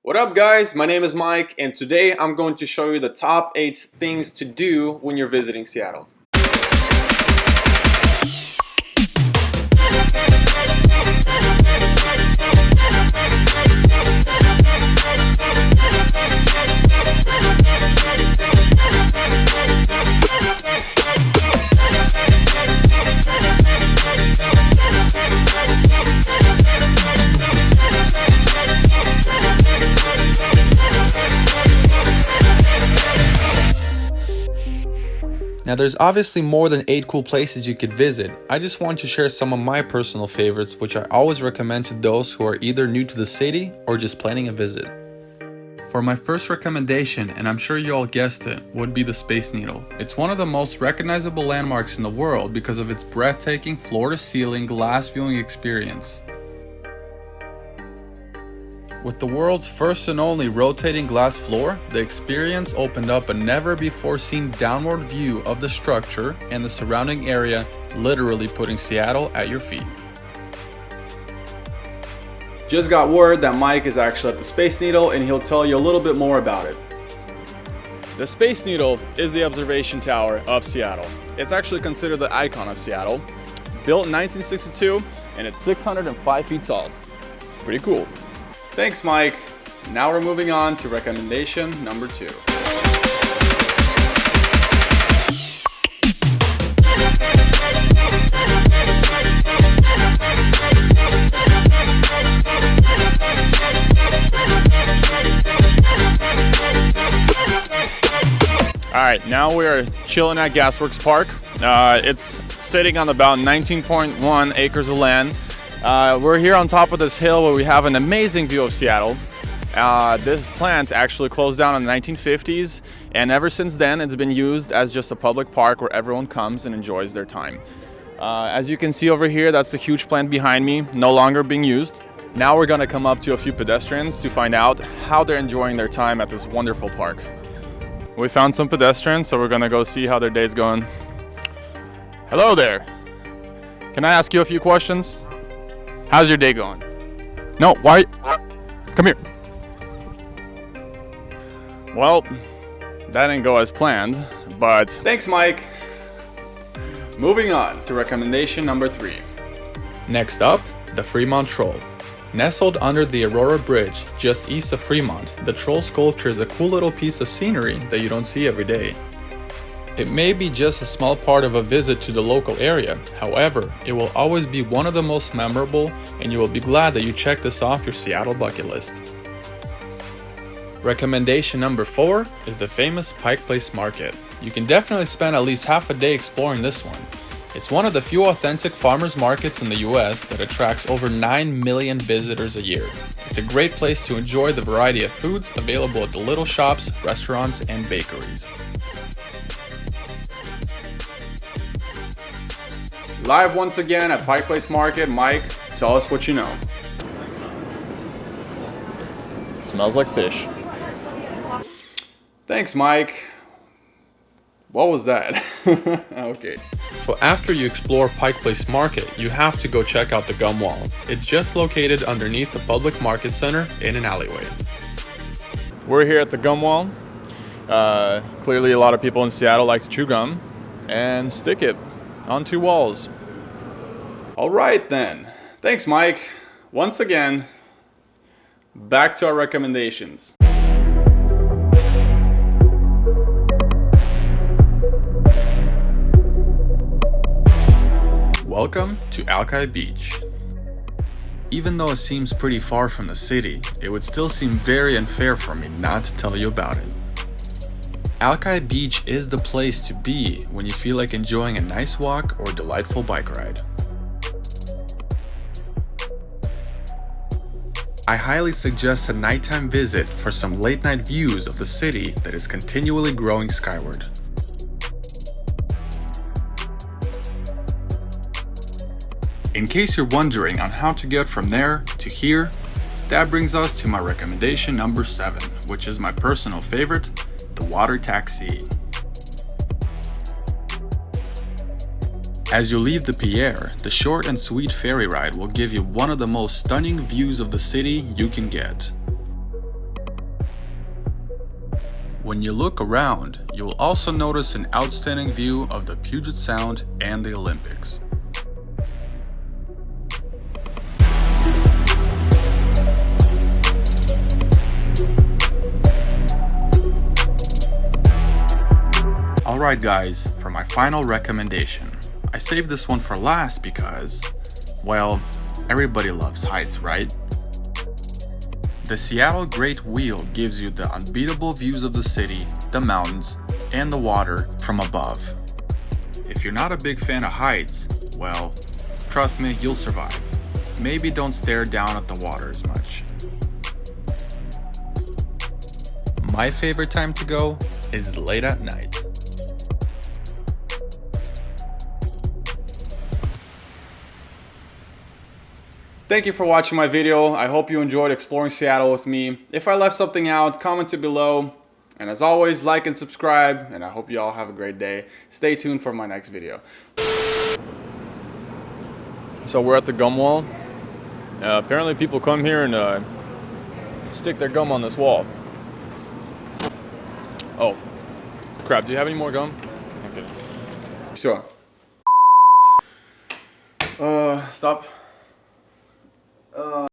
What up guys, my name is Mike and today I'm going to show you the top 8 things to do when you're visiting Seattle. Now there's obviously more than 8 cool places you could visit. I just want to share some of my personal favorites, which I always recommend to those who are either new to the city or just planning a visit. For my first recommendation, and I'm sure you all guessed it, would be the Space Needle. It's one of the most recognizable landmarks in the world because of its breathtaking floor-to-ceiling glass viewing experience. With the world's first and only rotating glass floor, the experience opened up a never-before-seen downward view of the structure and the surrounding area, literally putting Seattle at your feet. Just got word that Mike is actually at the Space Needle and he'll tell you a little bit more about it. The Space Needle is the observation tower of Seattle. It's actually considered the icon of Seattle. Built in 1962 and it's 605 feet tall. Pretty cool. Thanks, Mike. Now we're moving on to recommendation number 2. Alright, now we are chilling at Gasworks Park. It's sitting on about 19.1 acres of land. We're here on top of this hill where we have an amazing view of Seattle. This plant actually closed down in the 1950s, and ever since then it's been used as just a public park where everyone comes and enjoys their time. As you can see over here, that's the huge plant behind me, no longer being used. Now we're gonna come up to a few pedestrians to find out how they're enjoying their time at this wonderful park. We found some pedestrians, so we're gonna go see how their day's going. Hello there. Can I ask you a few questions? How's your day going? No, why? Come here. Well, that didn't go as planned, but... Thanks, Mike. Moving on to recommendation number 3. Next up, the Fremont Roll. Nestled under the Aurora Bridge, just east of Fremont, the troll sculpture is a cool little piece of scenery that you don't see every day. It may be just a small part of a visit to the local area, however, it will always be one of the most memorable and you will be glad that you checked this off your Seattle bucket list. Recommendation number 4 is the famous Pike Place Market. You can definitely spend at least half a day exploring this one. It's one of the few authentic farmers markets in the US that attracts over 9 million visitors a year. It's a great place to enjoy the variety of foods available at the little shops, restaurants, and bakeries. Live once again at Pike Place Market. Mike, tell us what you know. Smells like fish. Thanks, Mike. What was that? Okay. So after you explore Pike Place Market, you have to go check out the Gum Wall. It's just located underneath the public market center in an alleyway. We're here at the Gum Wall. Clearly a lot of people in Seattle like to chew gum and stick it onto walls. All right then. Thanks, Mike. Once again, back to our recommendations. Welcome to Alki Beach. Even though it seems pretty far from the city, it would still seem very unfair for me not to tell you about it. Alki Beach is the place to be when you feel like enjoying a nice walk or a delightful bike ride. I highly suggest a nighttime visit for some late night views of the city that is continually growing skyward. In case you're wondering on how to get from there to here, that brings us to my recommendation number 7, which is my personal favorite, the water taxi. As you leave the pier, the short and sweet ferry ride will give you one of the most stunning views of the city you can get. When you look around, you will also notice an outstanding view of the Puget Sound and the Olympics. Alright guys, for my final recommendation. I saved this one for last because, well, everybody loves heights, right? The Seattle Great Wheel gives you the unbeatable views of the city, the mountains, and the water from above. If you're not a big fan of heights, well, trust me, you'll survive. Maybe don't stare down at the water as much. My favorite time to go is late at night. Thank you for watching my video. I hope you enjoyed exploring Seattle with me. If I left something out, comment it below. And as always, like and subscribe. And I hope you all have a great day. Stay tuned for my next video. So we're at the gum wall. Apparently people come here and stick their gum on this wall. Oh, crap. Do you have any more gum? Okay. Sure. Stop.